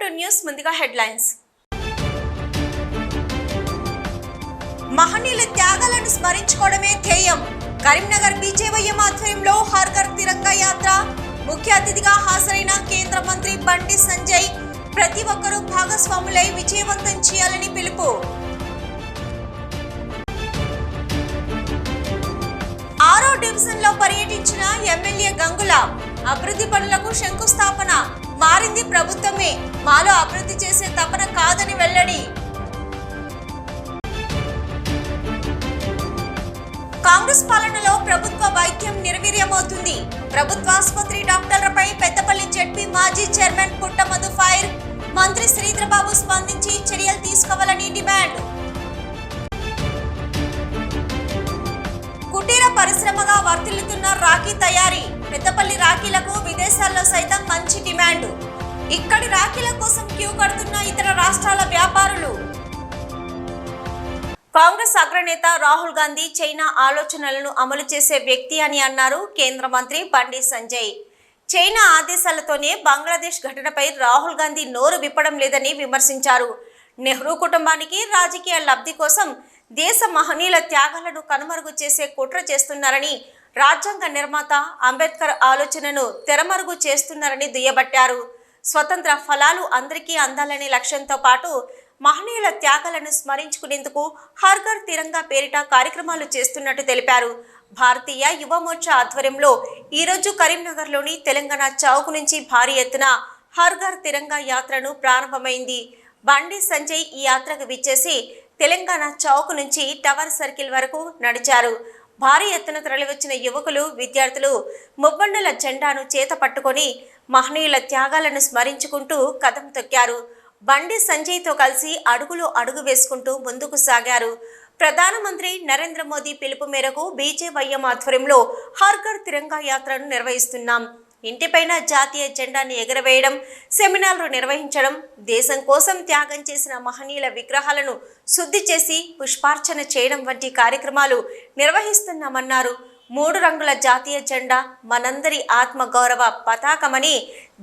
Welcome to news. ముందుగా headlines. మహనీయుల త్యాగాలను స్మరించుకోవడమే ధ్యేయం. కరీంనగర్ బీజేవైఎం ఆధ్వర్యంలో హర్ ఘర్ తిరంగా యాత్ర. ముఖ్య అతిథిగా హాజరైన కేంద్ర మంత్రి బండి సంజయ్ ప్రతి ఒక్కరూ భాగస్వాములై విజయవంతం చేయాలని పిలుపు. ఆరో డివిజన్ లో పర్యటించిన ఎమ్మెల్యే గంగుల. అభివృద్ధి పనులకు శంకుస్థాపన. మారింది ప్రభుత్వమే, మాలో అభివృద్ధి చేసే తపన కాదని వెల్లడి. కాంగ్రెస్ పాలనలో ప్రభుత్వ వైద్యం నిర్వీర్యమవుతుంది. ప్రభుత్వ ఆసుపత్రి డాక్టర్లపై పెద్దపల్లి జెడ్పీ మాజీ చైర్మన్ పుట్టమధు ఫైర్. మంత్రి శ్రీధరబాబు స్పందించి చర్యలు తీసుకోవాలని డిమాండ్. కుటీర పరిశ్రమగా వర్ధిల్లుతున్న రాఖీ తయారీ. పెద్దపల్లి రాఖీలకు విదేశాల్లో సైతం మంచి డిమాండ్. ఇక్కడి రాఖీల కోసం క్యూ కడుతున్న ఇతర రాష్ట్రాల వ్యాపారులు. కాంగ్రెస్ అగ్రనేత రాహుల్ గాంధీ చైనా ఆలోచనలను అమలు చేసే వ్యక్తి అని అన్నారు కేంద్ర మంత్రి బండి సంజయ్. చైనా ఆదేశాలతోనే బంగ్లాదేశ్ ఘటనపై రాహుల్ గాంధీ నోరు విప్పడం లేదని విమర్శించారు. నెహ్రూ కుటుంబానికి రాజకీయ లబ్ధి కోసం దేశ మహనీయుల త్యాగాలను కనుమరుగు చేసే కుట్ర చేస్తున్నారని, రాజ్యాంగ నిర్మాత అంబేద్కర్ ఆలోచనను తెరమరుగు చేస్తున్నారని దుయ్యబట్టారు. స్వతంత్ర ఫలాలు అందరికీ అందాలనే లక్ష్యంతో పాటు మహనీయుల త్యాగాలను స్మరించుకునేందుకు హర్ ఘర్ తిరంగా పేరిట కార్యక్రమాలు చేస్తున్నట్టు తెలిపారు. భారతీయ యువ మోర్చా ఆధ్వర్యంలో ఈరోజు కరీంనగర్లోని తెలంగాణ చౌక్ నుంచి భారీ ఎత్తున హర్ ఘర్ తిరంగా యాత్రను ప్రారంభమైంది. బండి సంజయ్ ఈ యాత్రకు విచ్చేసి తెలంగాణ చౌక్ నుంచి టవర్ సర్కిల్ వరకు నడిచారు. భారీ ఎత్తున తరలివచ్చిన యువకులు, విద్యార్థులు మువ్వన్నెల జెండాను చేత పట్టుకొని మహనీయుల త్యాగాలను స్మరించుకుంటూ కదం తొక్కారు. బండి సంజయ్తో కలిసి అడుగులో అడుగు వేసుకుంటూ ముందుకు సాగారు. ప్రధానమంత్రి నరేంద్ర మోదీ పిలుపు మేరకు బీజేవైఎం ఆధ్వర్యంలో హర్ ఘర్ తిరంగా యాత్రను నిర్వహిస్తున్నాం. ఇంటిపైన జాతీయ జెండాను ఎగరవేయడం, సెమినార్లు నిర్వహించడం, దేశం కోసం త్యాగం చేసిన మహనీయుల విగ్రహాలను శుద్ధి చేసి పుష్పార్చన చేయడం వంటి కార్యక్రమాలు నిర్వహిస్తున్నామన్నారు. 3 రంగుల జాతీయ జెండా మనందరి ఆత్మగౌరవ పతాకమని,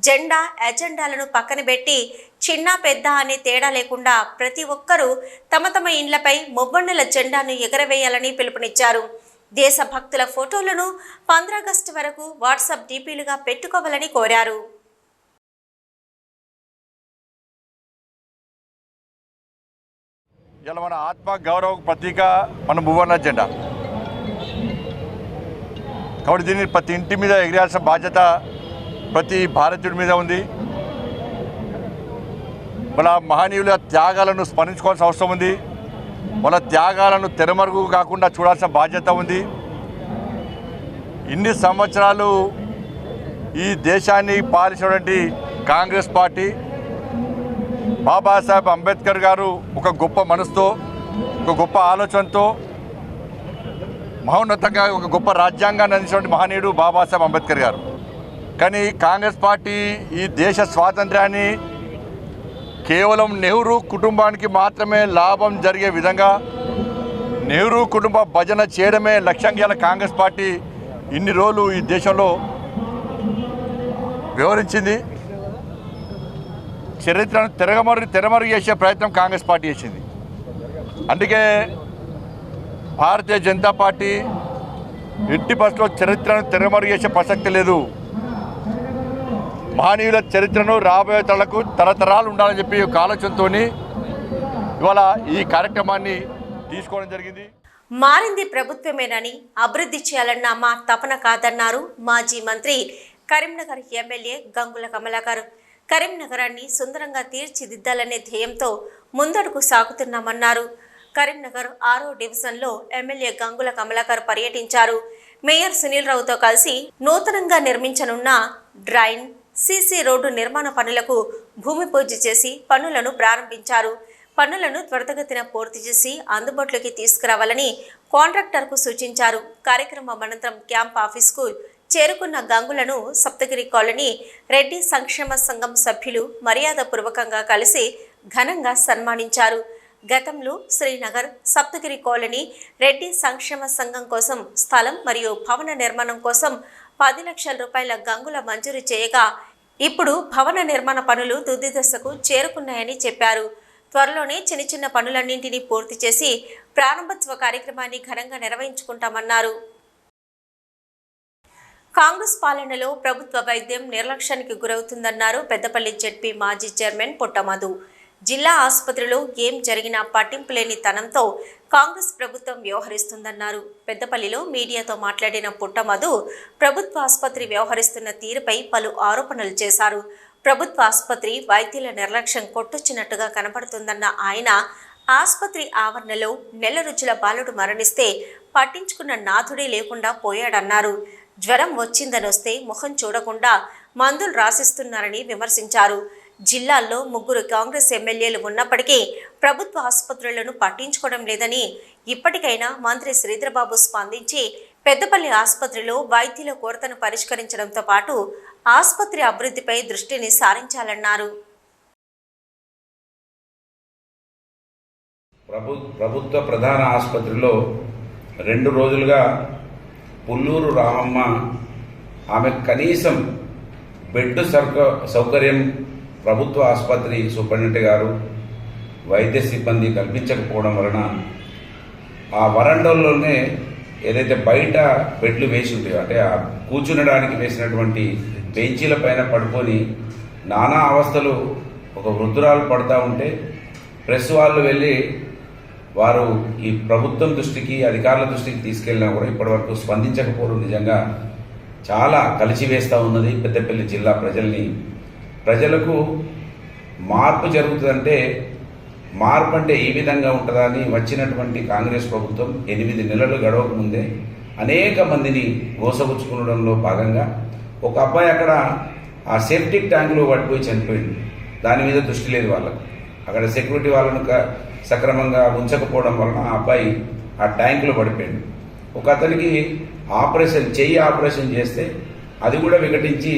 జెండా ఎజెండాలను పక్కన పెట్టి చిన్న పెద్ద అనే తేడా లేకుండా ప్రతి ఒక్కరూ తమ తమ ఇండ్లపై మువ్వన్నెల జెండాను ఎగరవేయాలని పిలుపునిచ్చారు. దేశభక్తుల ఫోటోలను 15 ఆగస్టు వరకు వాట్సాప్ డీపీలుగా పెట్టుకోవాలని కోరారు. ఇలా మన ఆత్మ గౌరవ ప్రతీక మన మువ్వన్న జెండా కాబట్టి దీన్ని ప్రతి ఇంటి మీద ఎగిరాల్సిన బాధ్యత ప్రతి భారతీయుడి మీద ఉంది. వాళ్ళ మహనీయుల త్యాగాలను స్మరించుకోవాల్సిన అవసరం ఉంది. వాళ్ళ త్యాగాలను తెరమరుగు కాకుండా చూడాల్సిన బాధ్యత ఉంది. ఇన్ని సంవత్సరాలు ఈ దేశాన్ని పాలించినటువంటి కాంగ్రెస్ పార్టీ, బాబాసాహెబ్ అంబేద్కర్ గారు ఒక గొప్ప మనసుతో, ఒక గొప్ప ఆలోచనతో, మహోన్నతంగా ఒక గొప్ప రాజ్యాంగాన్ని అందించినటువంటి మహనీయుడు బాబాసాహెబ్ అంబేద్కర్ గారు. కానీ కాంగ్రెస్ పార్టీ ఈ దేశ స్వాతంత్ర్యాన్ని కేవలం నెహ్రూ కుటుంబానికి మాత్రమే లాభం జరిగే విధంగా నెహ్రూ కుటుంబ భజన చేయడమే లక్ష్యంగా కాంగ్రెస్ పార్టీ ఇన్ని రోజులు ఈ దేశంలో వివరించింది. చరిత్రను తెరమరుగు చేసే ప్రయత్నం కాంగ్రెస్ పార్టీ చేసింది. అందుకే భారతీయ జనతా పార్టీ ఎట్టి పరిస్థితుల్లో చరిత్రను తెరమరుగు చేసే ప్రసక్తి లేదు. మహనీయుల చరిత్రను రాబోయే తరాలకు తరతరాలు ఉండాలని చెప్పి ఒక ఆలోచనతో ఇవాళ ఈ కార్యక్రమాన్ని తీసుకోవడం జరిగింది. మారింది ప్రభుత్వమేనని, అభివృద్ధి చేయాలన్న మా తపన కాదన్నారు మాజీ మంత్రి కరీంనగర్ ఎమ్మెల్యే గంగుల కమలాకర్. కరీంనగరాన్ని సుందరంగా తీర్చిదిద్దాలనే ధ్యేయంతో ముందడుగు సాగుతున్నామన్నారు. కరీంనగర్ 6వ డివిజన్లో ఎమ్మెల్యే గంగుల కమలాకర్ పర్యటించారు. మేయర్ సునీల్ రావుతో కలిసి నూతనంగా నిర్మించనున్న డ్రైన్, సీసీ రోడ్డు నిర్మాణ పనులకు భూమి పూజ చేసి పనులను ప్రారంభించారు. పనులను త్వరితగతిన పూర్తి చేసి అందుబాటులోకి తీసుకురావాలని కాంట్రాక్టర్కు సూచించారు. కార్యక్రమం అనంతరం క్యాంప్ ఆఫీస్కు చేరుకున్న గంగులను సప్తగిరి కాలనీ రెడ్డి సంక్షేమ సంఘం సభ్యులు మర్యాదపూర్వకంగా కలిసి ఘనంగా సన్మానించారు. గతంలో శ్రీనగర్ సప్తగిరి కాలనీ రెడ్డి సంక్షేమ సంఘం కోసం స్థలం మరియు భవన నిర్మాణం కోసం 10 లక్షల రూపాయల గంగుల మంజూరు చేయగా ఇప్పుడు భవన నిర్మాణ పనులు తుది దశకు చేరుకున్నాయని చెప్పారు. త్వరలోనే చిన్న చిన్న పనులన్నింటినీ పూర్తి చేసి ప్రారంభోత్సవ కార్యక్రమాన్ని ఘనంగా నిర్వహించుకుంటామన్నారు. కాంగ్రెస్ పాలనలో ప్రభుత్వ వైద్యం నిర్లక్ష్యానికి గురవుతుందన్నారు పెద్దపల్లి జెడ్పీ మాజీ చైర్మన్ పుట్టమధు. జిల్లా ఆసుపత్రిలో ఏం జరిగినా పట్టింపు లేని తనంతో కాంగ్రెస్ ప్రభుత్వం వ్యవహరిస్తుందన్నారు. పెద్దపల్లిలో మీడియాతో మాట్లాడిన పుట్టమధు ప్రభుత్వ ఆసుపత్రి వ్యవహరిస్తున్న తీరుపై పలు ఆరోపణలు చేశారు. ప్రభుత్వ ఆసుపత్రి వైద్యుల నిర్లక్ష్యం కొట్టొచ్చినట్టుగా కనపడుతుందన్న ఆయన ఆసుపత్రి ఆవరణలో నెల రోజుల బాలుడు మరణిస్తే పట్టించుకున్న నాథుడే లేకుండా పోయాడన్నారు. జ్వరం వచ్చిందనొస్తే ముఖం చూడకుండా మందులు రాసిస్తున్నారని విమర్శించారు. జిల్లాల్లో 3 కాంగ్రెస్ ఎమ్మెల్యేలు ఉన్నప్పటికీ ప్రభుత్వ ఆసుపత్రులను పట్టించుకోవడం లేదని, ఇప్పటికైనా మంత్రి శ్రీధర్బాబు స్పందించి పెద్దపల్లి ఆసుపత్రిలో వైద్యుల కొరతను పరిష్కరించడంతో పాటు ఆసుపత్రి అభివృద్ధిపై దృష్టిని సారించాలన్నారు. ప్రభుత్వ ప్రధాన ఆసుపత్రిలో 2 రోజులుగా పుల్లూరు రామమ్మ ఆమె కనీసం బెడ్ సౌకర్యం ప్రభుత్వ ఆసుపత్రి సూపరింటెండెంట్ గారు వైద్య సిబ్బంది కల్పించకపోవడం వలన ఆ వరండాల్లోనే ఏదైతే బయట బెడ్లు వేసి ఉంటాయో, అంటే ఆ కూర్చునడానికి వేసినటువంటి బెంచీల పైన పడుకొని నానా అవస్థలు ఒక వృద్ధురాలు పడుతూ ఉంటే ప్రెస్ వాళ్ళు వెళ్ళి వారు ఈ ప్రభుత్వం దృష్టికి, అధికారుల దృష్టికి తీసుకెళ్ళినా కూడా ఇప్పటివరకు స్పందించకపోవడం నిజంగా చాలా కలిసివేస్తూ ఉన్నది పెద్దపల్లి జిల్లా ప్రజల్ని. ప్రజలకు మార్పు జరుగుతుందంటే మార్పు అంటే ఈ విధంగా ఉంటుందా అని వచ్చినటువంటి కాంగ్రెస్ ప్రభుత్వం 8 నెలలు గడవక ముందే అనేక మందిని మోసపుచ్చుకునడంలో భాగంగా ఒక అబ్బాయి అక్కడ ఆ సెప్టిక్ ట్యాంకులో పడిపోయి చనిపోయింది. దాని మీద దృష్టి లేదు వాళ్ళకు. అక్కడ సెక్యూరిటీ వాళ్ళను సక్రమంగా ఉంచకపోవడం వలన ఆ అబ్బాయి ఆ ట్యాంకులో పడిపోయింది. ఒక అతనికి చెయ్యి ఆపరేషన్ చేస్తే అది కూడా వికటించి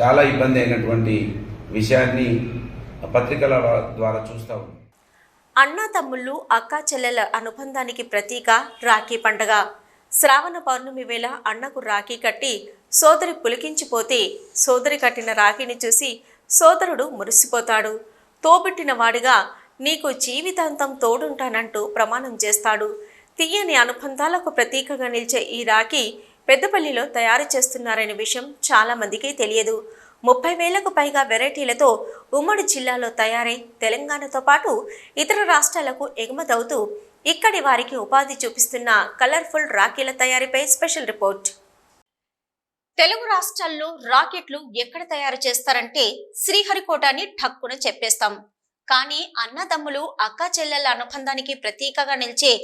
చాలా ఇబ్బంది అయినటువంటి విషయాన్ని పత్రికల ద్వారా చూస్తూ ఉన్నాం. అన్నా తమ్ముళ్ళు అక్కా చెల్లెల అనుబంధానికి ప్రతీక రాఖీ పండగ. శ్రావణ పౌర్ణమి వేళ అన్నకు రాఖీ కట్టి సోదరి పులికించిపోతే సోదరి కట్టిన రాఖీని చూసి సోదరుడు మురిసిపోతాడు. తోబుట్టిన వాడిగా నీకు జీవితాంతం తోడుంటానంటూ ప్రమాణం చేస్తాడు. తీయని అనుబంధాలకు ప్రతీకగా నిలిచే ఈ రాఖీ పెద్దపల్లిలో తయారు చేస్తున్నారనే విషయం చాలా మందికి తెలియదు. 30,000కు పైగా వెరైటీలతో ఉమ్మడి జిల్లాలో తయారై తెలంగాణతో పాటు ఇతర రాష్ట్రాలకు ఎగుమతవుతూ ఇక్కడి వారికి ఉపాధి చూపిస్తున్న కలర్ఫుల్ రాఖీల తయారీపై స్పెషల్ రిపోర్ట్. తెలుగు రాష్ట్రాల్లో రాకెట్లు ఎక్కడ తయారు చేస్తారంటే శ్రీహరికోట అని ఠక్కున చెప్పేస్తాం. కానీ అన్నదమ్ములు అక్కా చెల్లెల అనుబంధానికి ప్రతీకగా నిలిచే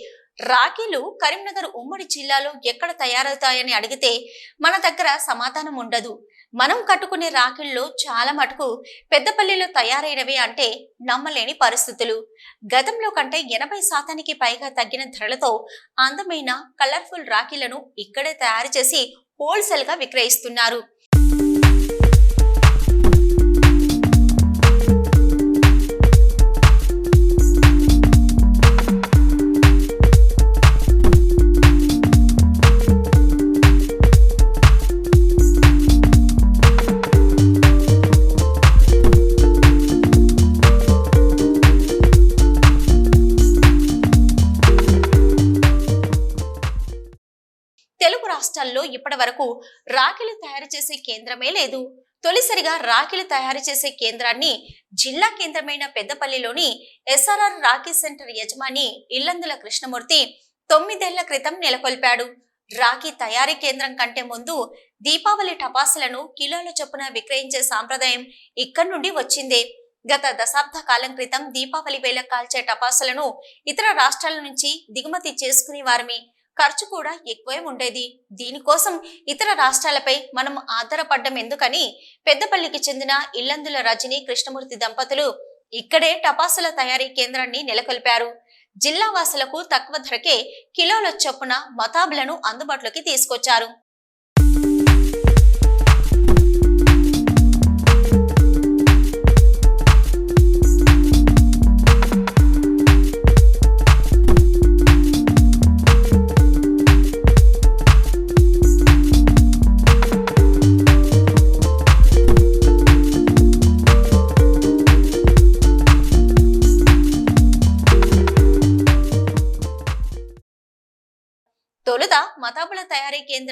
రాఖీలు కరీంనగర్ ఉమ్మడి జిల్లాలో ఎక్కడ తయారవుతాయని అడిగితే మన దగ్గర సమాధానం ఉండదు. మనం కట్టుకునే రాఖీల్లో చాలా మటుకు పెద్దపల్లిలో తయారైనవి అంటే నమ్మలేని పరిస్థితులు. గతంలో కంటే 80% పైగా తగ్గిన ధరలతో అందమైన కలర్ఫుల్ రాఖీలను ఇక్కడే తయారు చేసి హోల్సేల్ గా విక్రయిస్తున్నారు. తెలుగు రాష్ట్రాల్లో ఇప్పటి వరకు రాఖీలు తయారు చేసే కేంద్రమే లేదు. తొలిసారిగా రాఖీలు తయారు చేసే కేంద్రాన్ని జిల్లా కేంద్రమైన పెద్దపల్లిలోని SRR రాఖీ సెంటర్ యజమాని ఇల్లందుల కృష్ణమూర్తి 9 ఏళ్ల క్రితం నెలకొల్పాడు. రాఖీ తయారీ కేంద్రం కంటే ముందు దీపావళి టపాసులను కిలోల చొప్పున విక్రయించే సాంప్రదాయం ఇక్కడి నుండి వచ్చిందే. గత దశాబ్ద కాలం క్రితం దీపావళి వేళ కాల్చే టపాసులను ఇతర రాష్ట్రాల నుంచి దిగుమతి చేసుకునే వారమే. ఖర్చు కూడా ఎక్కువే ఉండేది. దీనికోసం ఇతర రాష్ట్రాలపై మనం ఆధారపడ్డం ఎందుకని పెద్దపల్లికి చెందిన ఇల్లందుల రజని కృష్ణమూర్తి దంపతులు ఇక్కడే టపాసుల తయారీ కేంద్రాన్ని నెలకొల్పారు. జిల్లా వాసులకు తక్కువ ధరకే కిలోల చొప్పున మతాబులను అందుబాటులోకి తీసుకొచ్చారు.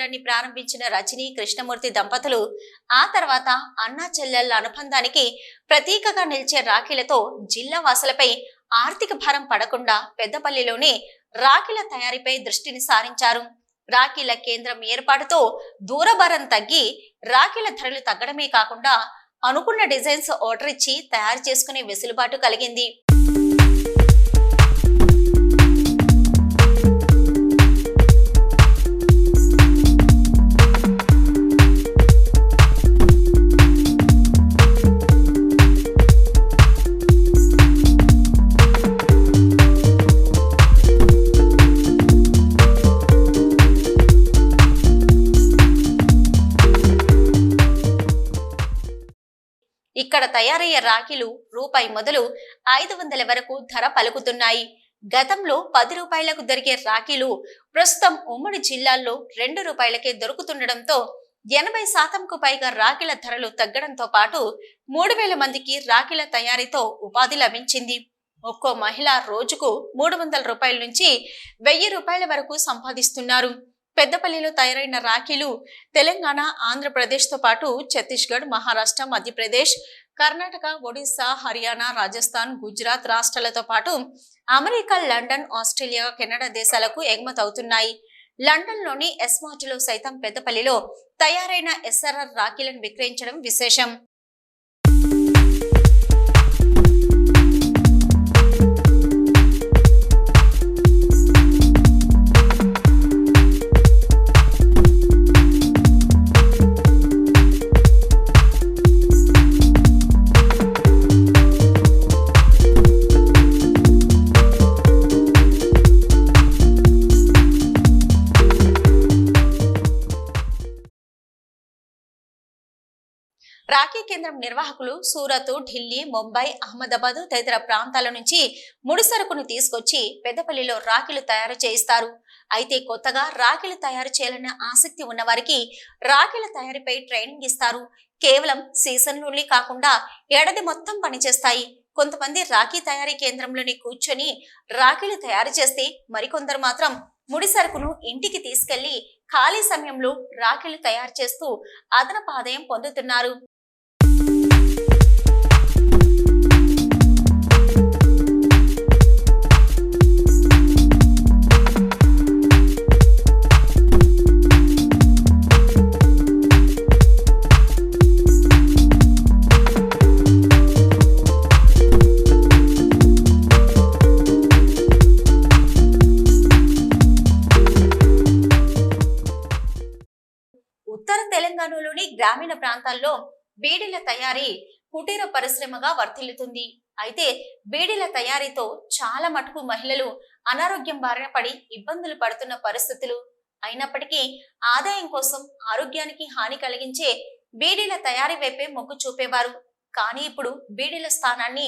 మందిరాన్ని ప్రారంభించిన రజనీ కృష్ణమూర్తి దంపతులు ఆ తర్వాత అన్నా చెల్లెళ్ల అనుబంధానికి ప్రతీకగా నిలిచే రాఖీలతో జిల్లా వాసులపై ఆర్థిక భారం పడకుండా పెద్దపల్లిలోనే రాఖీల తయారీపై దృష్టిని సారించారు. రాఖీల కేంద్రం ఏర్పాటుతో దూరభారం తగ్గి రాఖీల ధరలు తగ్గడమే కాకుండా అనుకున్న డిజైన్స్ ఆర్డర్ ఇచ్చి తయారు చేసుకునే వెసులుబాటు కలిగింది. ఇక్కడ తయారయ్యే రాఖీలు రూపాయి మొదలు 500 వరకు ధర పలుకుతున్నాయి. గతంలో 10 రూపాయలకు దొరికే రాఖీలు ప్రస్తుతం ఉమ్మడి జిల్లాల్లో 2 రూపాయలకే దొరుకుతుండటంతో 80% పైగా రాఖీల ధరలు తగ్గడంతో పాటు 3000 మందికి రాఖీల తయారీతో ఉపాధి లభించింది. ఒక్కో మహిళ రోజుకు 300 రూపాయల నుంచి 1000 రూపాయల వరకు సంపాదిస్తున్నారు. పెద్దపల్లిలో తయారైన రాఖీలు తెలంగాణ, ఆంధ్రప్రదేశ్తో పాటు ఛత్తీస్గఢ్, మహారాష్ట్ర, మధ్యప్రదేశ్, కర్ణాటక, ఒడిశా, హర్యానా, రాజస్థాన్, గుజరాత్ రాష్ట్రాలతో పాటు అమెరికా, లండన్, ఆస్ట్రేలియా, కెనడా దేశాలకు ఎగుమతి అవుతున్నాయి. లండన్లోని ఎస్మార్ట్లో సైతం పెద్దపల్లిలో తయారైన ఎస్ఆర్ఆర్ రాఖీలను విక్రయించడం విశేషం. రాఖీ కేంద్రం నిర్వాహకులు సూరత్, ఢిల్లీ, ముంబై, అహ్మదాబాద్ తదితర ప్రాంతాల నుంచి ముడి సరుకును తీసుకొచ్చి పెద్దపల్లిలో రాఖీలు తయారు చేయిస్తారు. అయితే కొత్తగా రాఖీలు తయారు చేయాలన్న ఆసక్తి ఉన్న వారికి రాఖీల తయారీపై ట్రైనింగ్ ఇస్తారు. కేవలం సీజన్లోనే కాకుండా ఏడాది మొత్తం పనిచేస్తాయి. కొంతమంది రాఖీ తయారీ కేంద్రంలోని కూర్చొని రాఖీలు తయారు చేస్తే మరికొందరు మాత్రం ముడి సరుకును ఇంటికి తీసుకెళ్లి ఖాళీ సమయంలో రాఖీలు తయారు చేస్తూ అదనపు ఆదాయం పొందుతున్నారు. ఉత్తర తెలంగాణలోని గ్రామీణ ప్రాంతాల్లో బీడీల తయారీ కుటీర పరిశ్రమగా వర్ధిల్లుతుంది. అయితే బీడీల తయారీతో చాలా మటుకు మహిళలు అనారోగ్యం బారిన పడి ఇబ్బందులు పడుతున్న పరిస్థితులు. అయినప్పటికీ ఆదాయం కోసం ఆరోగ్యానికి హాని కలిగించే బీడీల తయారీ వైపే మొగ్గు చూపేవారు. కానీ ఇప్పుడు బీడీల స్థానాన్ని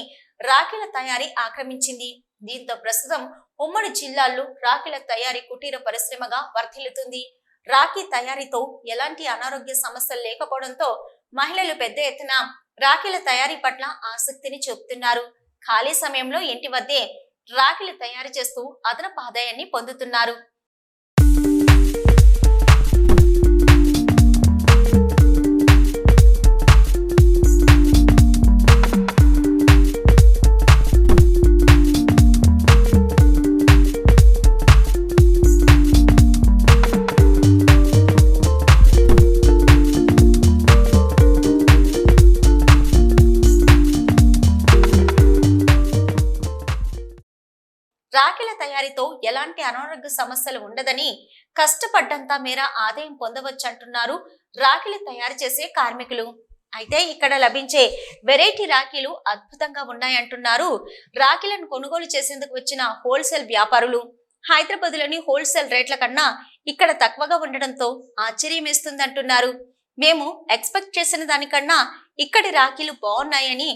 రాఖీల తయారీ ఆక్రమించింది. దీంతో ప్రస్తుతం ఉమ్మడి జిల్లాల్లో రాఖీల తయారీ కుటీర పరిశ్రమగా వర్ధిల్లుతుంది. రాఖీ తయారీతో ఎలాంటి అనారోగ్య సమస్యలు లేకపోవడంతో మహిళలు పెద్ద ఎత్తున రాఖీల తయారీ పట్ల ఆసక్తిని చూపుతున్నారు. ఖాళీ సమయంలో ఇంటి వద్దే రాఖీలు తయారు చేస్తూ అదనపు ఆదాయాన్ని పొందుతున్నారు. రాఖీల తయారీతో ఎలాంటి అనారోగ్య సమస్యలు ఉండదని, కష్టపడ్డంత మేర ఆదాయం పొందవచ్చంటున్నారు రాఖీలు తయారు చేసే కార్మికులు. అయితే ఇక్కడ లభించే వెరైటీ రాఖీలు అద్భుతంగా ఉన్నాయంటున్నారు రాఖీలను కొనుగోలు చేసేందుకు వచ్చిన హోల్సేల్ వ్యాపారులు. హైదరాబాద్లోని హోల్సేల్ రేట్ల కన్నా ఇక్కడ తక్కువగా ఉండడంతో ఆశ్చర్యం వేస్తుందంటున్నారు. మేము ఎక్స్పెక్ట్ చేసిన దానికన్నా ఇక్కడి రాఖీలు బాగున్నాయని,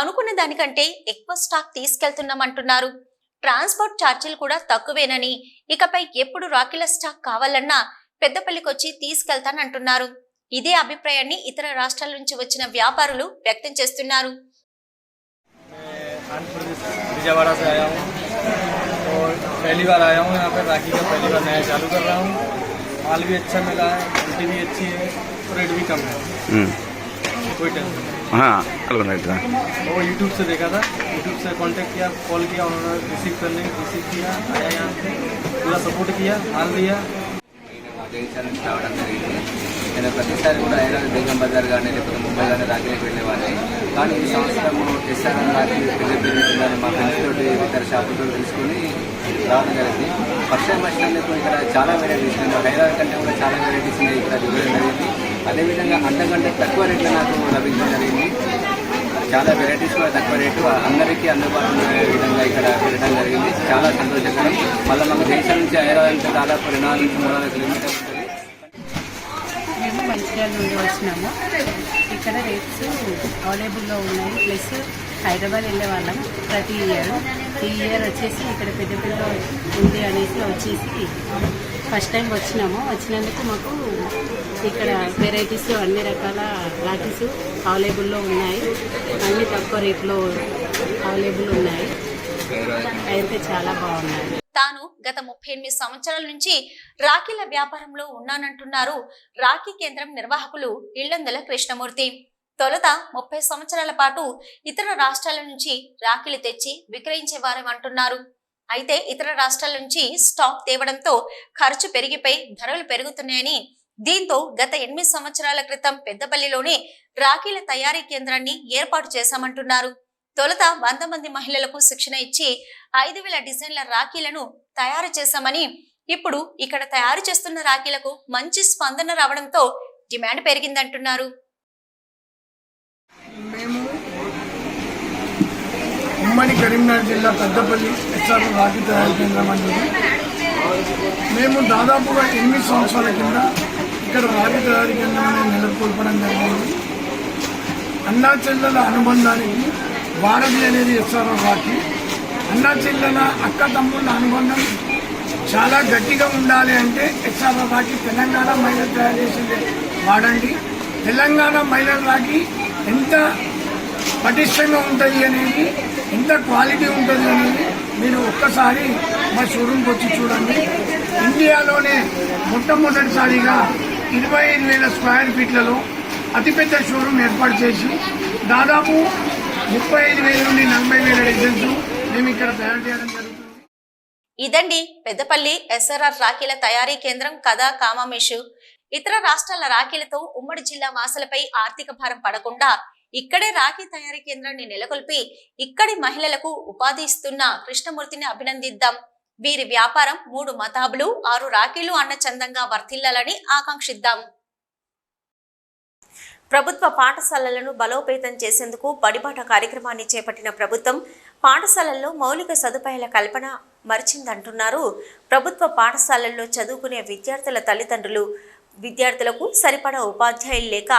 అనుకున్న దానికంటే ఎక్కువ స్టాక్ తీసుకెళ్తున్నామంటున్నారు. ట్రాన్స్పోర్ట్ ఛార్జీలు కూడా తక్కువేనని, ఇకపై ఎప్పుడు రాఖీల స్టాక్ కావాలన్నా పెద్దపల్లికొచ్చి తీసుకెళ్తానంటున్నారు. ఇదే అభిప్రాయాన్ని ఇతర రాష్ట్రాల నుంచి వచ్చిన వ్యాపారులు వ్యక్తం చేస్తున్నారు. विजयवाड़ा से आया हूँ और पहली बार आया हूँ यहाँ पर राखी का पहली बार नया चालू कर रहा हूँ माल भी अच्छा मिला है, क्वालिटी भी अच्छी है, रेट भी कम है, कोई टेंशन नहीं। हाँ अलग वो यूट्यूब से देखा था, यूट्यूब से कांटेक्ट किया, कॉल किया, उन्होंने रिसीव किया, आया यहाँ पे पूरा सपोर्ट किया, माल दिया। జగిత్యాల నుంచి రావడం జరిగింది. నేను ప్రతిసారి కూడా హైదరాబాద్ బేగం బజార్ కానీ లేకపోతే ముంబై కానీ రాఖీలకు వెళ్ళేవాడిని. కానీ ఈ సంవత్సరము తెస్తానని రాఖీ పెళ్ళిళ్ళని మా ఫ్రెండ్స్ తోటి ఇతర షాపులతో తెలుసుకొని రావడం జరిగింది. ఫస్ట్ టైం వచ్చినందుకు ఇక్కడ చాలా వెరైటీస్ ఉన్నాయి, హైదరాబాద్ కంటే కూడా చాలా వెరైటీస్ ఉన్నాయి ఇక్కడ చూడడం జరిగింది. అదేవిధంగా అంతకంటే తక్కువ రేట్లో నాకు లభించడం జరిగింది. చాలా వెరైటీస్ కూడా తక్కువ రేటు అందరికీ అందుబాటులో ఉండే విధంగా ఇక్కడ పెట్టడం జరిగింది. చాలా సంతోషకరం. మళ్ళీ మాకు దేశం నుంచి హైదరాబాద్ నుంచి దాదాపు 200 నుంచి 300 కిలోమీటర్లు ఉంటుంది. మేము మంచిర్యాల నుండి వచ్చినాము. ఇక్కడ రేట్స్ అవైలబుల్లో ఉన్నాయి. ప్లస్ హైదరాబాద్ వెళ్ళే వాళ్ళం ప్రతి ఇయర్. ఈ ఇయర్ వచ్చేసి ఇక్కడ పెద్దపల్లిలో ఉంది అనేసి వచ్చేసి ఫస్ట్ టైం వచ్చినందుకు మాకు ఇక్కడ వెరైటీస్ అన్ని రకాల రాఖీస్ అవైలబుల్లో ఉన్నాయి. అన్ని తక్కువ రేట్లో అవైలబుల్ ఉన్నాయి. అయితే చాలా బాగున్నాయి. తాను గత 38 సంవత్సరాల నుంచి రాఖీల వ్యాపారంలో ఉన్నానంటున్నారు రాఖీ కేంద్రం నిర్వాహకులు ఇల్లందల కృష్ణమూర్తి. తొలుత 30 సంవత్సరాల పాటు ఇతర రాష్ట్రాల నుంచి రాఖీలు తెచ్చి విక్రయించేవారమంటున్నారు. అయితే ఇతర రాష్ట్రాల నుంచి స్టాక్ తేవడంతో ఖర్చు పెరిగిపోయి ధరలు పెరుగుతున్నాయని, దీంతో గత 8 సంవత్సరాల క్రితం పెద్దపల్లిలోనే రాఖీల తయారీ కేంద్రాన్ని ఏర్పాటు చేశామంటున్నారు. తొలుత 100 మంది మహిళలకు శిక్షణ ఇచ్చి 5000 డిజైన్ల రాఖీలను తయారు చేశామని, ఇప్పుడు ఇక్కడ తయారు చేస్తున్న రాఖీలకు మంచి స్పందన రావడంతో డిమాండ్ పెరిగిందంటున్నారు. మేము ఉమ్మడి కరీంనగర్ జిల్లా పెద్దపల్లి ఎస్ఆర్ రాఖీ తయారీ కేంద్రం అనేది మేము దాదాపుగా 8 సంవత్సరాల కింద ఇక్కడ రాఖీ తయారీ కేంద్రాన్ని నెలకొల్పడం జరిగింది. అన్నా చెల్లెల అనుబంధానికి వారధి అనేది ఎస్ఆర్ రాఖీ. అన్నా చెల్లెల అక్క తమ్ముళ్ళ అనుబంధం చాలా గట్టిగా ఉండాలి అంటే ఎస్ఆర్ రాఖీ తెలంగాణ మహిళలు తయారు చేసింది వాడండి. తెలంగాణ మహిళల రాఖీ ఎంత పటిష్టంగా ఉంటుంది అనేది, ఎంత క్వాలిటీ ఉంటుంది అనేది మీరు ఒక్కసారి మా షోరూమ్కి వచ్చి చూడండి. ఇండియాలోనే మొట్టమొదటిసారిగా 25,000 స్క్వేర్ ఫీట్లలో అతిపెద్ద షోరూమ్ ఏర్పాటు చేసి దాదాపు 35,000 నుండి 40,000 డిజైన్స్ మేము ఇక్కడ తయారు చేయడం జరుగుతుంది. ఇదండి పెద్దపల్లి ఎస్ఆర్ఆర్ రాఖీల తయారీ కేంద్రం కథ కామామేషు. ఇతర రాష్ట్రాల రాఖీలతో ఉమ్మడి జిల్లా వాసులపై ఆర్థిక భారం పడకుండా ఇక్కడే రాఖీ తయారీ కేంద్రాన్ని నెలకొల్పి ఇక్కడి మహిళలకు ఉపాధి ఇస్తున్న కృష్ణమూర్తిని అభినందిద్దాం. వీరి వ్యాపారం 3 మతాబులు 6 రాఖీలు అన్న చందంగా వర్ధిల్లాలని ఆకాంక్షిద్దాం. ప్రభుత్వ పాఠశాలలను బలోపేతం చేసేందుకు బడిబాట కార్యక్రమాన్ని చేపట్టిన ప్రభుత్వం పాఠశాలల్లో మౌలిక సదుపాయాల కల్పన మరిచిందంటున్నారు ప్రభుత్వ పాఠశాలల్లో చదువుకునే విద్యార్థుల తల్లిదండ్రులు. విద్యార్థులకు సరిపడా ఉపాధ్యాయులు లేక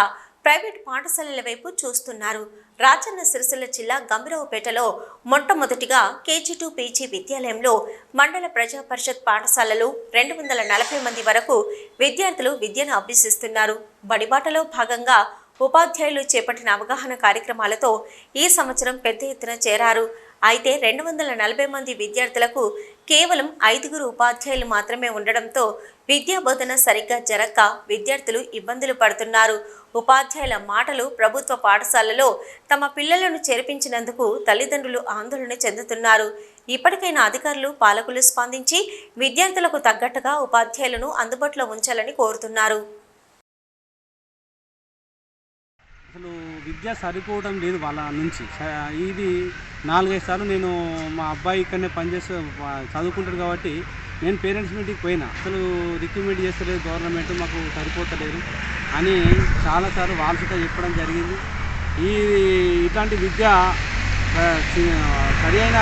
ప్రైవేట్ పాఠశాలల వైపు చూస్తున్నారు. రాజన్న సిరిసిల్ల జిల్లా గంభీరావుపేటలో మొట్టమొదటిగా KG2 PG విద్యాలయంలో మండల ప్రజా పరిషత్ పాఠశాలలు 240 మంది వరకు విద్యార్థులు విద్యను అభ్యసిస్తున్నారు. బడిబాటలో భాగంగా ఉపాధ్యాయులు చేపట్టిన అవగాహన కార్యక్రమాలతో ఈ సంవత్సరం పెద్ద ఎత్తున చేరారు. అయితే 240 మంది విద్యార్థులకు కేవలం 5 ఉపాధ్యాయులు మాత్రమే ఉండడంతో విద్యా బోధన సరిగ్గా జరగక విద్యార్థులు ఇబ్బందులు పడుతున్నారు. ఉపాధ్యాయుల మాటలు ప్రభుత్వ పాఠశాలలో తమ పిల్లలను చేర్పించినందుకు తల్లిదండ్రులు ఆందోళన చెందుతున్నారు. ఇప్పటికైనా అధికారులు పాలకులు స్పందించి విద్యార్థులకు తగ్గట్టుగా ఉపాధ్యాయులను అందుబాటులో ఉంచాలని కోరుతున్నారు. అసలు విద్య సరిపోవడం లేదు వాళ్ళ నుంచి. ఇది 4-5 సార్లు నేను మా అబ్బాయి ఇక్కడనే పనిచేస్తూ చదువుకుంటాడు కాబట్టి నేను పేరెంట్స్ మీటింగ్కి పోయినా, అసలు రిక్రూట్మెంట్ చేస్తలేదు గవర్నమెంట్, మాకు సరిపోతలేదు అని చాలాసార్లు వాళ్ళతో చెప్పడం జరిగింది. ఇట్లాంటి విద్య సరైన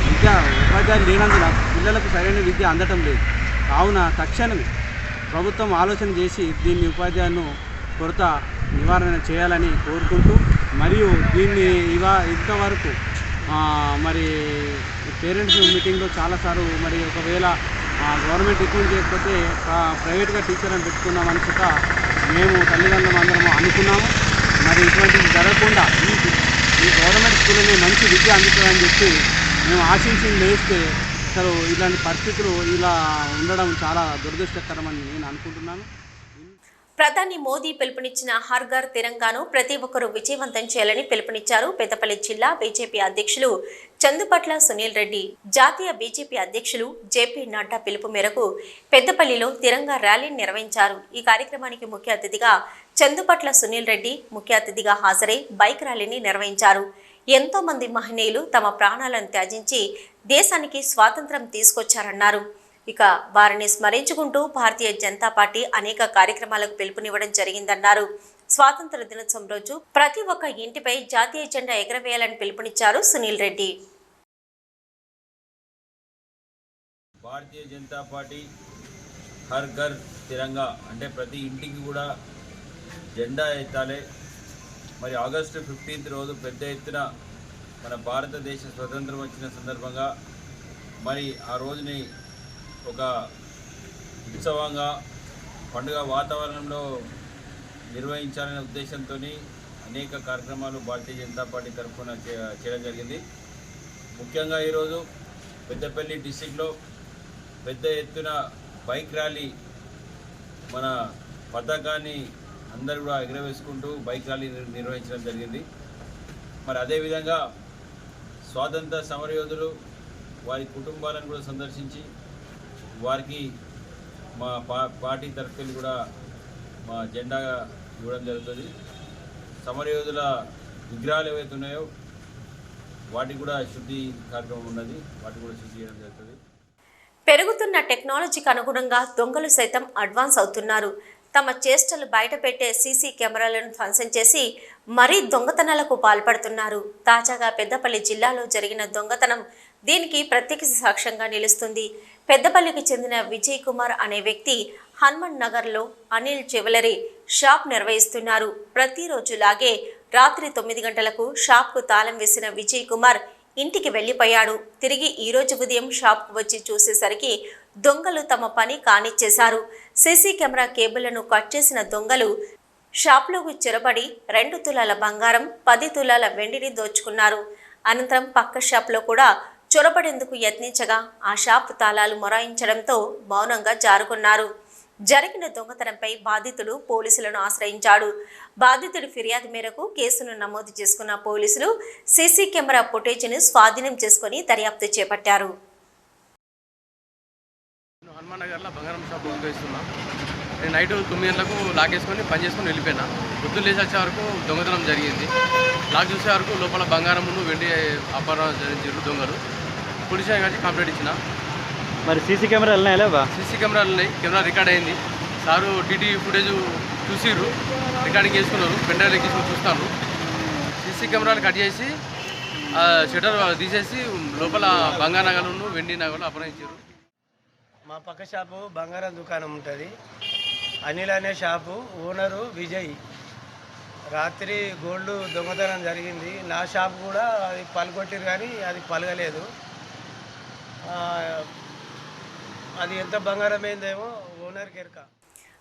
విద్య ఉపాధ్యాయులు లేనందున పిల్లలకు సరైన విద్య అందటం లేదు. కావున తక్షణమే ప్రభుత్వం ఆలోచన చేసి దీన్ని ఉపాధ్యాయులను కొరత నివారణ చేయాలని కోరుకుంటూ, మరియు దీన్ని ఇంతవరకు మరి పేరెంట్స్ మీటింగ్లో చాలాసార్లు మరి ఒకవేళ గవర్నమెంట్ రిక్రూట్ చేయకపోతే ప్రైవేట్గా టీచర్లను పెట్టుకున్నామని చెప్పి మేము తల్లిదండ్రులు అందరము అనుకున్నాము. మరి ఇటువంటివి జరగకుండా ఈ గవర్నమెంట్ స్కూల్లోనే మంచి విద్య అందుతుందని చెప్పి మేము ఆశించి లేస్తే అసలు ఇలాంటి పరిస్థితులు ఇలా ఉండడం చాలా దురదృష్టకరమని నేను అనుకుంటున్నాను. ప్రధాని మోదీ పిలుపునిచ్చిన హర్ ఘర్ తిరంగాను ప్రతి ఒక్కరూ విజయవంతం చేయాలని పిలుపునిచ్చారు పెద్దపల్లి జిల్లా బీజేపీ అధ్యక్షులు చందుపట్ల సునీల్ రెడ్డి. జాతీయ బీజేపీ అధ్యక్షులు జేపీ నడ్డా పిలుపు మేరకు పెద్దపల్లిలో తిరంగా ర్యాలీ నిర్వహించారు. ఈ కార్యక్రమానికి ముఖ్య అతిథిగా చందుపట్ల సునీల్ రెడ్డి ముఖ్య అతిథిగా హాజరై బైక్ ర్యాలీని నిర్వహించారు. ఎంతో మంది మహనీయులు తమ ప్రాణాలను త్యజించి దేశానికి స్వాతంత్ర్యం తీసుకొచ్చారన్నారు. ఇక వారిని స్మరించుకుంటూ భారతీయ జనతా పార్టీ అనేక కార్యక్రమాలకు పిలుపునివ్వడం జరిగిందన్నారు. స్వాతంత్ర దినోత్సవం రోజు ప్రతి ఒక్క ఇంటిపై జాతీయ జెండా ఎగరవేయాలని పిలుపునిచ్చారు సునీల్ రెడ్డి. భారతీయ జనతా పార్టీ హర్ ఘర్ తిరంగా అంటే ప్రతి ఇంటికి కూడా జెండా ఎత్తాలి. మరి ఆగస్టు 15 రోజు పెద్ద ఎత్తున మన భారతదేశ స్వతంత్రం వచ్చిన సందర్భంగా మరి ఆ రోజుని ఒక ఉత్సవంగా పండుగ వాతావరణంలో నిర్వహించాలనే ఉద్దేశంతో అనేక కార్యక్రమాలు భారతీయ జనతా పార్టీ తరఫున చేయడం జరిగింది. ముఖ్యంగా ఈరోజు పెద్దపల్లి డిస్టిక్లో పెద్ద ఎత్తున బైక్ ర్యాలీ మన పతాకాన్ని అందరూ కూడా ఎగరవేసుకుంటూ బైక్ ర్యాలీ నిర్వహించడం జరిగింది. మరి అదేవిధంగా స్వాతంత్ర సమరయోధులు వారి కుటుంబాలను కూడా సందర్శించి వారికి మా పార్టీ తరఫున కూడా మా జెండా ఇవ్వడం జరుగుతుంది. సమరయోధుల విగ్రహాలు ఏవైతే ఉన్నాయో వాటికి కూడా శుద్ధి కార్యక్రమం ఉన్నది, వాటికి కూడా శుద్ధి చేయడం జరుగుతుంది. పెరుగుతున్న టెక్నాలజీకి అనుగుణంగా దొంగలు సైతం అడ్వాన్స్ అవుతున్నారు. తమ చేష్టలు బయటపెట్టే సీసీ కెమెరాలను ధ్వంసం చేసి మరీ దొంగతనాలకు పాల్పడుతున్నారు. తాజాగా పెద్దపల్లి జిల్లాలో జరిగిన దొంగతనం దీనికి ప్రత్యక్ష సాక్ష్యంగా నిలుస్తుంది. పెద్దపల్లికి చెందిన విజయ్ కుమార్ అనే వ్యక్తి హనుమాన్ నగర్లో అనిల్ జ్యువెలరీ షాప్ నిర్వహిస్తున్నారు. ప్రతిరోజులాగే రాత్రి 9 గంటలకు షాప్కు తాళం వేసిన విజయ్ కుమార్ ఇంటికి వెళ్లిపోయాడు. తిరిగి ఈ రోజు ఉదయం షాప్కు వచ్చి చూసేసరికి దొంగలు తమ పని కానిచ్చేశారు. సీసీ కెమెరా కేబుళ్లను కట్ చేసిన దొంగలు షాప్లోకి చొరబడి 2 తులాల బంగారం 10 తులాల వెండిని దోచుకున్నారు. అనంతరం పక్క షాప్లో కూడా చొరబడేందుకు యత్నించగా ఆ షాప్ తాళాలు మొరాయించడంతో మౌనంగా జారుకున్నారు. జరిగిన దొంగతనంపై బాధితుడు పోలీసులను ఆశ్రయించాడు. బాధితుడి ఫిర్యాదు మేరకు కేసును నమోదు చేసుకున్న పోలీసులు సీసీ కెమెరా ఫుటేజ్ను స్వాధీనం చేసుకుని దర్యాప్తు చేపట్టారు. హనుమాన్ నగర్లో బంగారం షాప్ ఉపయోగిస్తున్నా. నేను నైట్ 9 గంటలకు లాక్ వేసుకొని పని చేసుకొని వెళ్ళిపోయినా. పొద్దున్న లేచి వచ్చే వరకు దొంగతనం జరిగింది. లాక్ చూసే వరకు లోపల బంగారమును వెండి అపహరణ జరిగింది దొంగలు. పోలీస్ కలిసి కంప్లైంట్ ఇచ్చిన. మరి సీసీ కెమెరాలు ఉన్నాయా? సీసీ కెమెరాలు ఉన్నాయి. కెమెరా రికార్డ్ అయింది. సారు టీటీ ఫుటేజ్ చూసిర్రు, రికార్డింగ్ చేసుకున్నారు. పెండ్రైవ్ ఎక్కించుకొని చూస్తాను. సీసీ కెమెరాలు కట్ చేసి షటర్ తీసేసి లోపల బంగారు నగలను వెండి నగలు అపహరించారు. మా పక్క షాపు బంగారం దుకాణం ఉంటుంది. అనిల్ అనే షాపు ఓనరు విజయ్. రాత్రి గోల్డ్ దొంగతనం జరిగింది. నా షాప్ కూడా అది పలుకొట్టిరు కానీ అది పలగలేదు. అది ఎంత బంగారం అయిందేమో ఓనర్కి ఎరక.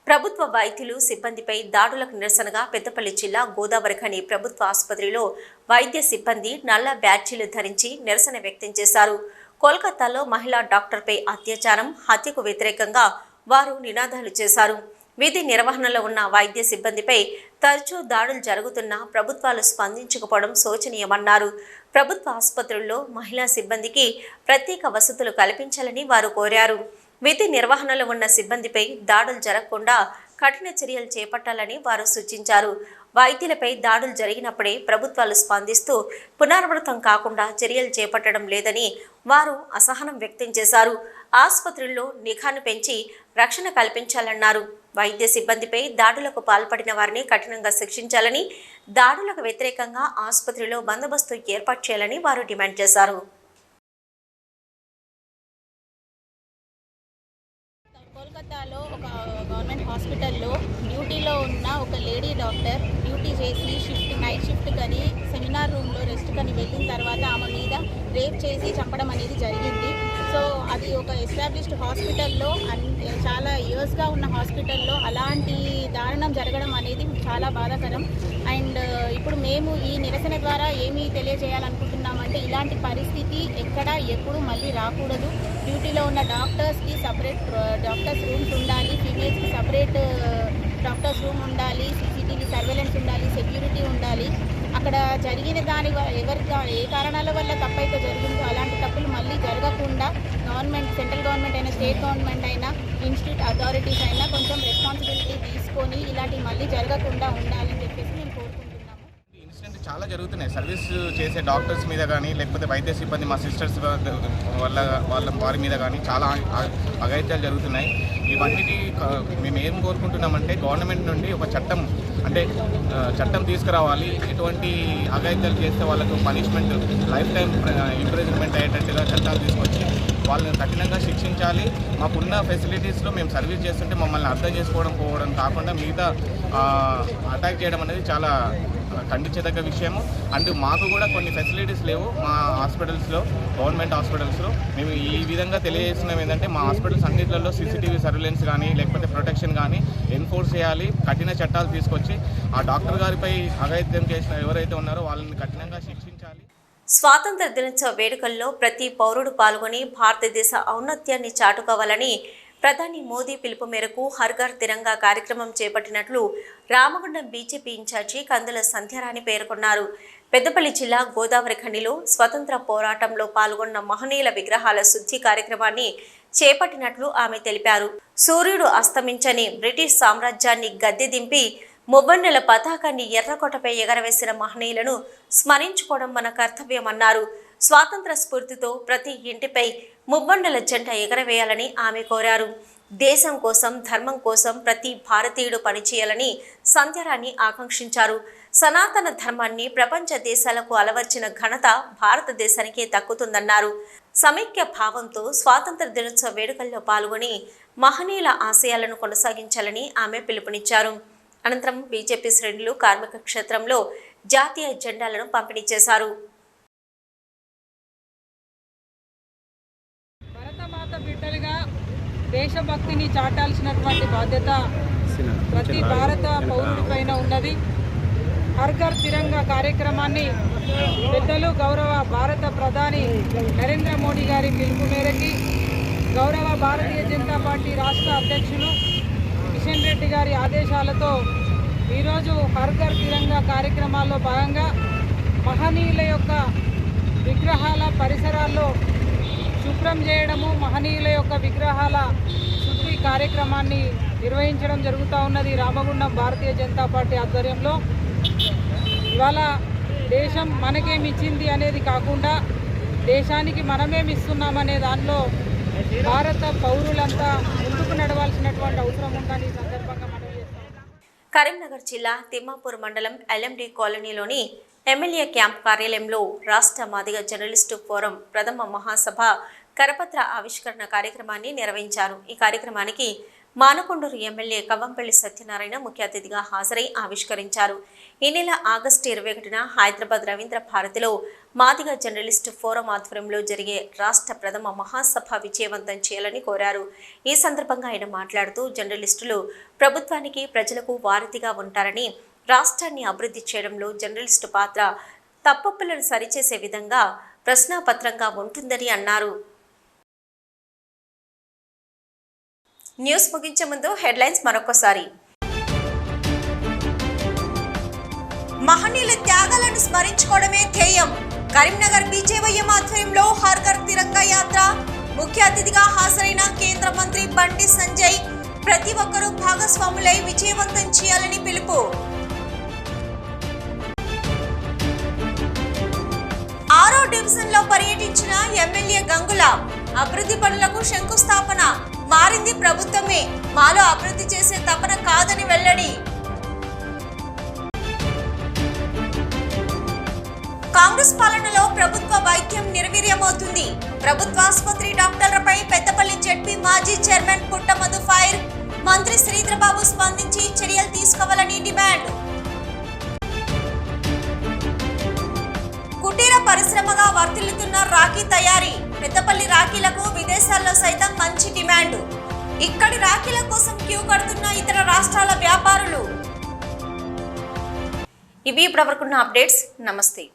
ప్రభుత్వ వైద్యులు సిబ్బందిపై దాడులకు నిరసనగా పెద్దపల్లి జిల్లా గోదావరిఖని ప్రభుత్వ ఆసుపత్రిలో వైద్య సిబ్బంది నల్ల బ్యాడ్జీలు ధరించి నిరసన వ్యక్తం చేశారు. కోల్కతాలో మహిళా డాక్టర్పై అత్యాచారం, హత్యకు వ్యతిరేకంగా వారు నినాదాలు చేశారు. విధి నిర్వహణలో ఉన్న వైద్య సిబ్బందిపై తరచూ దాడులు జరుగుతున్నా ప్రభుత్వాలు స్పందించకపోవడం శోచనీయమన్నారు. ప్రభుత్వ ఆసుపత్రుల్లో మహిళా సిబ్బందికి ప్రత్యేక వసతులు కల్పించాలని వారు కోరారు. విధి నిర్వహణలో ఉన్న సిబ్బందిపై దాడులు జరగకుండా కఠిన చర్యలు చేపట్టాలని వారు సూచించారు. వైద్యులపై దాడులు జరిగినప్పుడే ప్రభుత్వాలు స్పందిస్తూ పునరావృతం కాకుండా చర్యలు చేపట్టడం లేదని వారు అసహనం వ్యక్తం చేశారు. ఆసుపత్రుల్లో నిఘాను పెంచి రక్షణ కల్పించాలన్నారు. వైద్య సిబ్బందిపై దాడులకు పాల్పడిన వారిని కఠినంగా శిక్షించాలని, దాడులకు వ్యతిరేకంగా ఆసుపత్రిలో బందోబస్తు ఏర్పాటు చేయాలని వారు డిమాండ్ చేశారు. కోల్కతాలో ఒక గవర్నమెంట్ హాస్పిటల్లో డ్యూటీలో ఉన్న ఒక లేడీ డాక్టర్ డ్యూటీ చేసి నైట్ షిఫ్ట్ కని సెమినార్ రూమ్లో రెస్ట్ కని వెళ్ళిన తర్వాత ఆమె మీద రేప్ చేసి చంపడం అనేది జరిగింది. సో సో అది ఒక ఎస్టాబ్లిష్డ్ హాస్పిటల్లో చాలా ఇయర్స్గా ఉన్న హాస్పిటల్లో అలాంటి దారుణం జరగడం అనేది చాలా బాధాకరం. అండ్ ఇప్పుడు మేము ఈ నిరసన ద్వారా ఏమి తెలియజేయాలనుకుంటున్నామంటే ఇలాంటి పరిస్థితి ఎక్కడ ఎప్పుడు మళ్ళీ రాకూడదు. డ్యూటీలో ఉన్న డాక్టర్స్కి సపరేట్ డాక్టర్స్ రూమ్స్ ఉండాలి, ఫీమేల్స్కి సపరేట్ డాక్టర్స్ రూమ్ ఉండాలి, సీసీటీవీ సర్వేలెన్స్ ఉండాలి, సెక్యూరిటీ ఉండాలి. అక్కడ జరిగిన దాని ఏ కారణాల వల్ల తప్పైతే జరిగిందో అలాంటి తప్పులు మళ్ళీ జరగకుండా గవర్నమెంట్, సెంట్రల్ గవర్నమెంట్ అయినా, స్టేట్ గవర్నమెంట్ అయినా, ఇన్స్టిట్యూట్ అథారిటీస్ అయినా కొంచెం రెస్పాన్సిబిలిటీ తీసుకొని ఇలాంటివి మళ్ళీ జరగకుండా ఉండాలని చెప్పేసి మేము కోరుకుంటున్నాము. ఇన్సిడెంట్ చాలా జరుగుతున్నాయి. సర్వీస్ చేసే డాక్టర్స్ మీద కానీ, లేకపోతే వైద్య సిబ్బంది మా సిస్టర్స్ వారి మీద కానీ చాలా అఘాయిత్యాలు జరుగుతున్నాయి. ఇవన్నిటి మేము ఏం కోరుకుంటున్నామంటే గవర్నమెంట్ నుండి ఒక చట్టం తీసుకురావాలి. ఎటువంటి అఘాయిత్యాలు చేస్తే వాళ్ళకు పనిష్మెంట్ లైఫ్ టైం ఇంప్రిజన్మెంట్ అయ్యేటట్టుగా చట్టాలు తీసుకొచ్చి వాళ్ళని కఠినంగా శిక్షించాలి. మాకున్న ఫెసిలిటీస్లో మేము సర్వీస్ చేస్తుంటే మమ్మల్ని అర్థం చేసుకోవడం కాకుండా మిగతా అటాక్ చేయడం అనేది చాలా ఖండించదగ్గ విషయము. అండ్ మాకు కూడా కొన్ని ఫెసిలిటీస్ లేవు మా హాస్పిటల్స్లో, గవర్నమెంట్ హాస్పిటల్స్లో. మేము ఈ విధంగా తెలియజేస్తున్నాం ఏంటంటే మా హాస్పిటల్స్ అన్నింటిలో సీసీటీవీ సర్వేలెన్స్ కానీ, లేకపోతే ప్రొటెక్షన్ కానీ ఎన్ఫోర్స్ చేయాలి. కఠిన చట్టాలు తీసుకొచ్చి ఆ డాక్టర్ గారిపై అఘాయిత్యం చేసిన ఎవరైతే ఉన్నారో వాళ్ళని కఠినంగా శిక్షించాలి. స్వాతంత్ర దినోత్సవ వేడుకల్లో ప్రతి పౌరుడు పాల్గొని భారతదేశ ఔన్నత్యాన్ని చాటుకోవాలని ప్రధాని మోదీ పిలుపు మేరకు హర్ ఘర్ తిరంగా కార్యక్రమం చేపట్టినట్లు రామగుండం బీజేపీ ఇన్ఛార్జి కందుల సంధ్యారాణి పేర్కొన్నారు. పెద్దపల్లి జిల్లా గోదావరి ఖండిలో స్వతంత్ర పోరాటంలో పాల్గొన్న మహనీయుల విగ్రహాల శుద్ధి కార్యక్రమాన్ని చేపట్టినట్లు ఆమె తెలిపారు. సూర్యుడు అస్తమించని బ్రిటిష్ సామ్రాజ్యాన్ని గద్దె దింపి మువ్వన్నెల పతాకాన్ని ఎర్రకోటపై ఎగరవేసిన మహనీయులను స్మరించుకోవడం మన కర్తవ్యమన్నారు. స్వాతంత్ర స్ఫూర్తితో ప్రతి ఇంటిపై మువ్వన్నెల జెండా ఎగరవేయాలని ఆమె కోరారు. దేశం కోసం, ధర్మం కోసం ప్రతి భారతీయుడు పనిచేయాలని సంధ్యారాణి ఆకాంక్షించారు. సనాతన ధర్మాన్ని ప్రపంచ దేశాలకు అలవర్చిన ఘనత భారతదేశానికే దక్కుతుందన్నారు. సమైక్య భావంతో స్వాతంత్ర దినోత్సవ వేడుకల్లో పాల్గొని మహనీయుల ఆశయాలను కొనసాగించాలని ఆమె పిలుపునిచ్చారు. అనంతరం బీజేపీ శ్రేణులు కార్మిక క్షేత్రంలో జాతీయ జెండాలను పంపిణీ చేశారు. భరతమాత బిడ్డలుగా దేశభక్తిని చాటాల్సినటువంటి బాధ్యత ప్రతి భారత పౌరుడిపైన ఉన్నది. హర్ ఘర్ తిరంగా కార్యక్రమాన్ని పెద్దలు గౌరవ భారత ప్రధాని నరేంద్ర మోడీ గారి పిలుపు మేరకి గౌరవ భారతీయ జనతా పార్టీ రాష్ట్ర అధ్యక్షులు కిషన్ రెడ్డి గారి ఆదేశాలతో ఈరోజు హర్ ఘర్ తిరంగా కార్యక్రమాల్లో భాగంగా మహనీయుల యొక్క విగ్రహాల పరిసరాల్లో శుభ్రం చేయడము, మహనీయుల యొక్క విగ్రహాల శుద్ధి కార్యక్రమాన్ని నిర్వహించడం జరుగుతూ ఉన్నది. రామగుండం భారతీయ జనతా పార్టీ ఆధ్వర్యంలో ఇవాళ దేశం మనకేమిచ్చింది అనేది కాకుండా దేశానికి మనమేమిస్తున్నామనే దానిలో భారత పౌరులంతా ముందుకు నడవాల్సినటువంటి అవసరం ఉందని ఈ సందర్భంగా మనం చేస్తాం. కరీంనగర్ జిల్లా తిమ్మాపూర్ మండలం ఎల్ఎండి కాలనీలోని ఎమ్మెల్యే క్యాంప్ కార్యాలయంలో రాష్ట్ర మాదిగ జర్నలిస్టు ఫోరం ప్రథమ మహాసభ కరపత్ర ఆవిష్కరణ కార్యక్రమాన్ని నిర్వహించారు. ఈ కార్యక్రమానికి మానకొండూరు ఎమ్మెల్యే కవ్వంపల్లి సత్యనారాయణ ముఖ్య అతిథిగా హాజరై ఆవిష్కరించారు. ఈ నెల ఆగస్టు 21న హైదరాబాద్ రవీంద్ర భారతిలో మాదిగ జర్నలిస్టు ఫోరం ఆధ్వర్యంలో జరిగే రాష్ట్ర ప్రథమ మహాసభ విజయవంతం చేయాలని కోరారు. ఈ సందర్భంగా ఆయన మాట్లాడుతూ జర్నలిస్టులు ప్రభుత్వానికి, ప్రజలకు వారధిగా ఉంటారని, రాష్ట్రాన్ని అభివృద్ధి చేయడంలో జర్నలిస్టు పాత్ర తప్పొప్పులను సరిచేసే విధంగా ప్రశ్నాపత్రంగా ఉంటుందని అన్నారు. న్యూస్ ముగించే ముందు హెడ్లైన్స్ మరొకసారి. మహనీయుల త్యాగాలను స్మరించుకోవడమే ధ్యేయం. కరీంనగర్ బీజేవైఎం ఆధ్వర్యంలో హర్ ఘర్ తిరంగా యాత్ర. ముఖ్య అతిథిగా హాజరైన కేంద్ర మంత్రి బండి సంజయ్ ప్రతి ఒక్కరూ భాగస్వాములై విజయవంతం చేయాలని పిలుపు. 6వ డివిజన్లో పర్యటించిన ఎమ్మెల్యే గంగుల. అభివృద్ధి పనులకు శంకుస్థాపన. మారింది ప్రభుత్వమే, మాలో అభివృద్ధి చేసే తపన కాదని వెల్లడి. కాంగ్రెస్ పాలనలో ప్రభుత్వ వైద్యం నిర్వీర్యమవుతుంది. ప్రభుత్వ ఆసుపత్రి డాక్టర్లపై పెద్దపల్లి జెడ్పీ మాజీ చైర్మన్ పుట్టమధు ఫైర్. మంత్రి శ్రీధరబాబు స్పందించి చర్యలు తీసుకోవాలని డిమాండ్. కుటీర పరిశ్రమగా వర్తిల్లుతున్న రాఖీ తయారీ. పెద్దపల్లి రాఖీలకు విదేశాల్లో సైతం మంచి డిమాండ్. ఇక్కడి రాఖీల కోసం క్యూ కడుతున్న ఇతర రాష్ట్రాల వ్యాపారులు. ఇవి ఇప్పటివరకున్న అప్డేట్స్. నమస్తే.